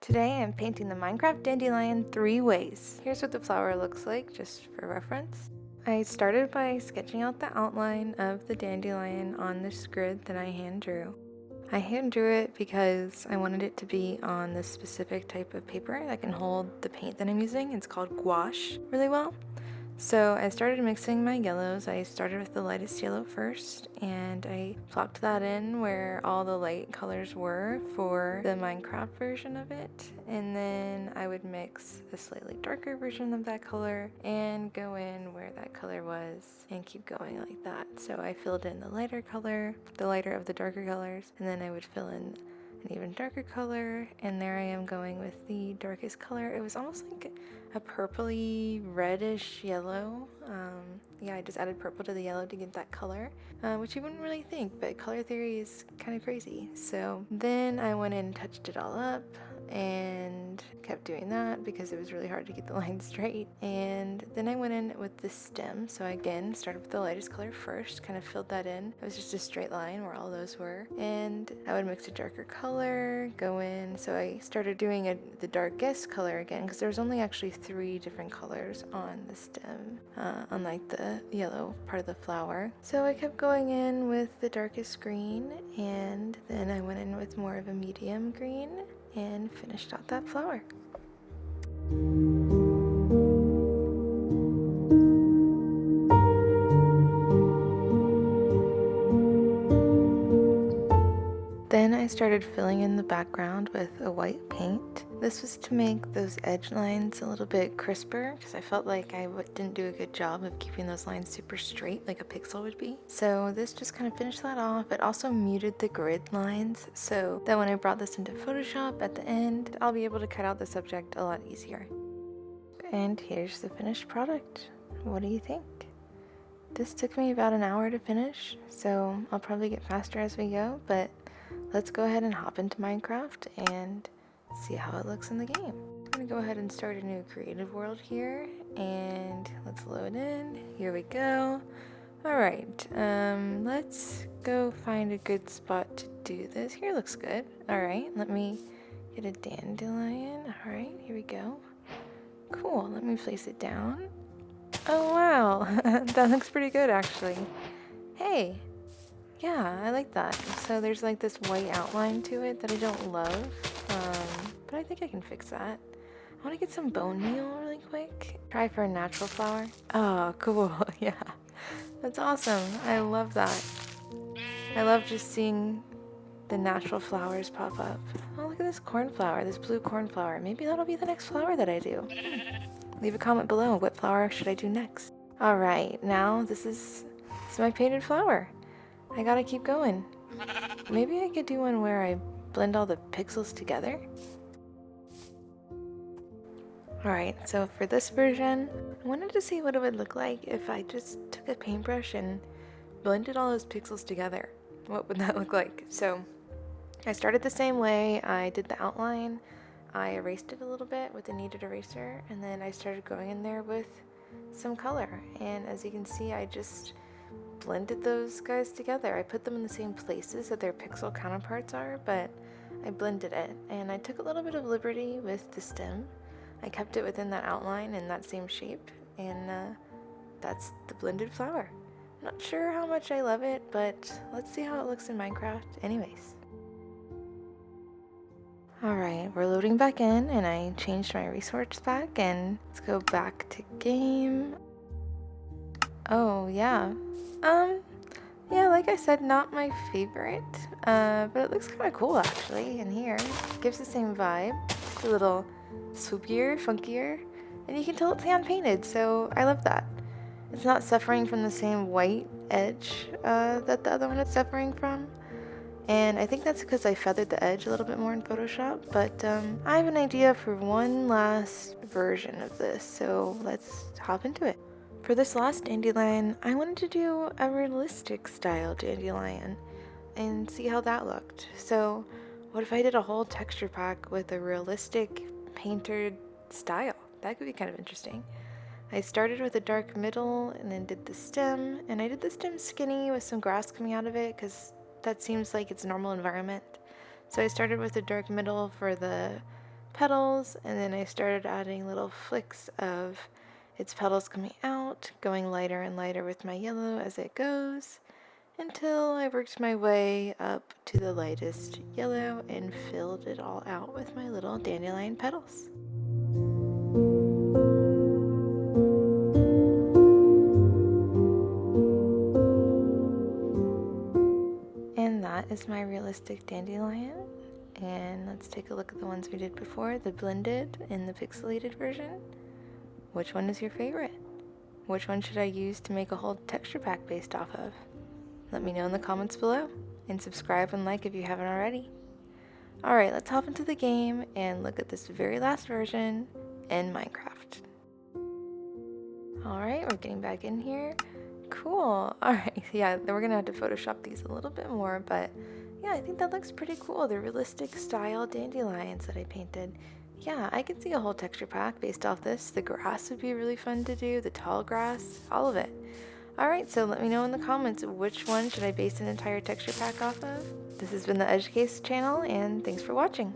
Today I'm painting the Minecraft dandelion 3 ways. Here's what the flower looks like, just for reference. I started by sketching out the outline of the dandelion on this grid that I hand drew. I hand drew it because I wanted it to be on this specific type of paper that can hold the paint that I'm using. It's called gouache really well. So I started mixing my yellows. I started with the lightest yellow first, and I plopped that in where all the light colors were for the Minecraft version of it. And then I would mix a slightly darker version of that color and go in where that color was and keep going like that. So I filled in the lighter color, the lighter of the darker colors, and then I would fill in an even darker color, and there I am going with the darkest color. It was almost like a purpley reddish yellow. Yeah, I just added purple to the yellow to get that color, which you wouldn't really think, but color theory is kind of crazy. So then I went in and touched it all up and kept doing that because it was really hard to get the line straight. And then I went in with the stem. So I again started with the lightest color first, kind of filled that in. It was just a straight line where all those were. And I would mix a darker color, go in. So I started doing the darkest color again because there's only actually 3 different colors on the stem, unlike the yellow part of the flower. So I kept going in with the darkest green, and then I went in with more of a medium green and finished out that flower. Then I started filling in the background with a white paint. This was to make those edge lines a little bit crisper because I felt like I didn't do a good job of keeping those lines super straight like a pixel would be. So this just kind of finished that off. It also muted the grid lines so that when I brought this into Photoshop at the end, I'll be able to cut out the subject a lot easier. And here's the finished product. What do you think? This took me about an hour to finish, so I'll probably get faster as we go, but let's go ahead and hop into Minecraft and see how it looks in the game. I'm gonna go ahead and start a new creative world here, and let's load in. Here we go. All right, let's go find a good spot to do this. Here looks good. All right, let me get a dandelion. All right, here we go. Cool, let me place it down. Oh wow, that looks pretty good actually. Hey, yeah, I like that. So there's like this white outline to it that I don't love, but I think I can fix that. I want to get some bone meal really quick. Try for a natural flower. Oh, cool, yeah. That's awesome, I love that. I love just seeing the natural flowers pop up. Oh, look at this cornflower, this blue cornflower. Maybe that'll be the next flower that I do. Leave a comment below, what flower should I do next? All right, now this is my painted flower. I gotta keep going. Maybe I could do one where I blend all the pixels together. Alright, so for this version, I wanted to see what it would look like if I just took a paintbrush and blended all those pixels together. What would that look like? So I started the same way. I did the outline, I erased it a little bit with a kneaded eraser, and then I started going in there with some color. And as you can see, I just blended those guys together. I put them in the same places that their pixel counterparts are, but I blended it. And I took a little bit of liberty with the stem. I kept it within that outline in that same shape, and that's the blended flower. I'm not sure how much I love it, but let's see how it looks in Minecraft anyways. Alright, we're loading back in, and I changed my resource back, and let's go back to game. Oh, yeah. Yeah, like I said, not my favorite, but it looks kind of cool actually in here. It gives the same vibe, just a little swoopier, funkier, and you can tell it's hand painted, so I love that. It's not suffering from the same white edge that the other one is suffering from, and I think that's because I feathered the edge a little bit more in Photoshop, but I have an idea for one last version of this, so let's hop into it. For this last dandelion, I wanted to do a realistic style dandelion and see how that looked. So what if I did a whole texture pack with a realistic painted style? That could be kind of interesting. I started with a dark middle and then did the stem, and I did the stem skinny with some grass coming out of it because that seems like its normal environment. So I started with a dark middle for the petals, and then I started adding little flicks of its petals coming out, going lighter and lighter with my yellow as it goes, until I worked my way up to the lightest yellow and filled it all out with my little dandelion petals. And that is my realistic dandelion. And let's take a look at the ones we did before, the blended and the pixelated version. Which one is your favorite? Which one should I use to make a whole texture pack based off of? Let me know in the comments below, and subscribe and like if you haven't already. Alright, let's hop into the game and look at this very last version in Minecraft. Alright, we're getting back in here. Cool. Alright, yeah, then we're gonna have to Photoshop these a little bit more, but yeah, I think that looks pretty cool. The realistic style dandelions that I painted. Yeah, I can see a whole texture pack based off this. The grass would be really fun to do, the tall grass, all of it. Alright, so let me know in the comments which one should I base an entire texture pack off of. This has been the EdgeCase channel, and thanks for watching.